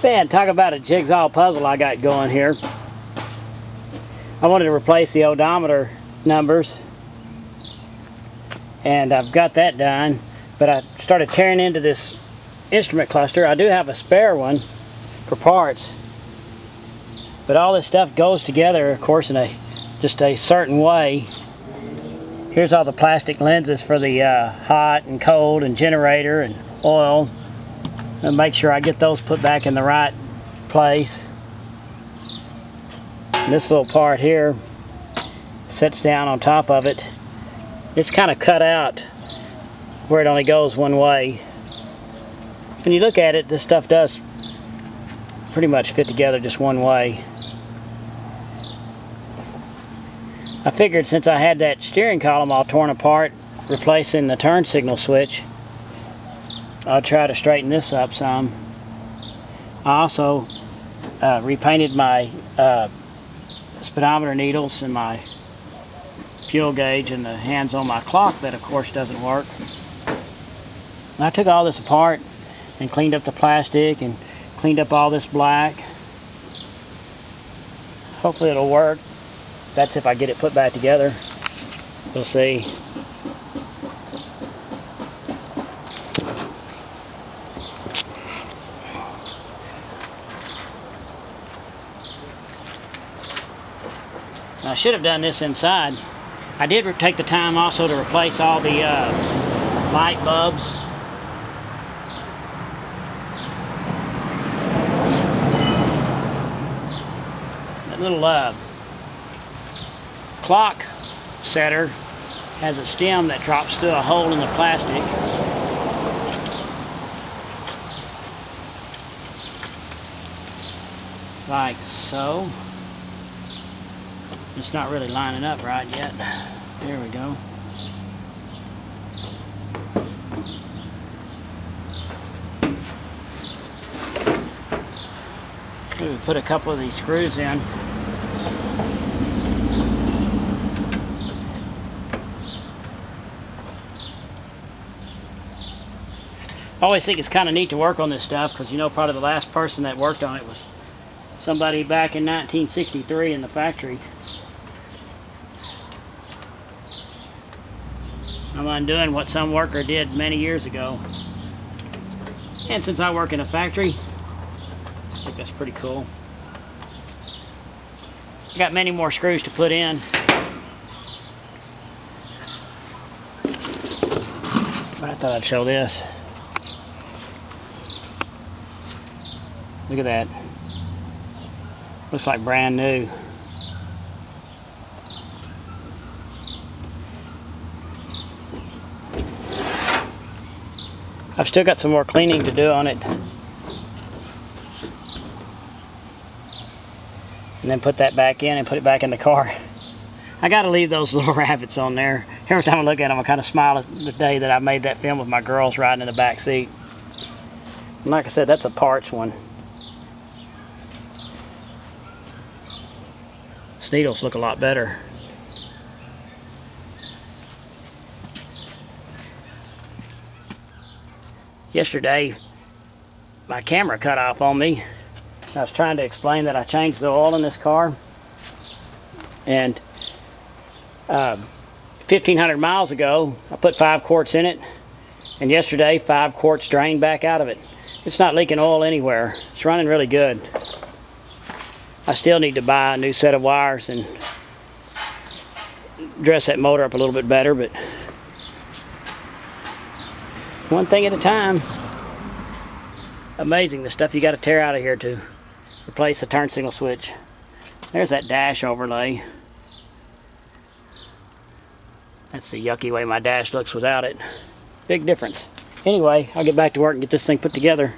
Man, talk about a jigsaw puzzle I got going here. I wanted to replace the odometer numbers, and I've got that done, but I started tearing into this instrument cluster. I do have a spare one for parts, but all this stuff goes together, of course, in just a certain way. Here's all the plastic lenses for the hot and cold and generator and oil. And make sure I get those put back in the right place. And this little part here sits down on top of it. It's kind of cut out where it only goes one way. When you look at it, this stuff does pretty much fit together just one way. I figured since I had that steering column all torn apart, replacing the turn signal switch, I'll try to straighten this up some. I also repainted my speedometer needles and my fuel gauge and the hands on my clock that of course doesn't work. And I took all this apart and cleaned up the plastic and cleaned up all this black. Hopefully it'll work. That's if I get it put back together. We'll see. I should have done this inside. I did take the time also to replace all the light bulbs. That little clock setter has a stem that drops through a hole in the plastic. Like so. It's not really lining up right yet. There we go. Maybe put a couple of these screws in. I always think it's kind of neat to work on this stuff because, you know, probably the last person that worked on it was somebody back in 1963 in the factory. I'm undoing what some worker did many years ago. And since I work in a factory, I think that's pretty cool. I got many more screws to put in. But I thought I'd show this. Look at that. Looks like brand new. I've still got some more cleaning to do on it. And then put that back in and put it back in the car. I gotta leave those little rabbits on there. Every time I look at them, I kind of smile at the day that I made that film with my girls riding in the back seat. And like I said, that's a parts one. These needles look a lot better. Yesterday, my camera cut off on me. I was trying to explain that I changed the oil in this car. And 1,500 miles ago, I put 5 quarts in it. And yesterday, 5 quarts drained back out of it. It's not leaking oil anywhere. It's running really good. I still need to buy a new set of wires and dress that motor up a little bit better, but one thing at a time. Amazing the stuff you got to tear out of here to replace the turn signal switch. There's that dash overlay. That's the yucky way my dash looks without it. Big difference. Anyway, I'll get back to work and get this thing put together.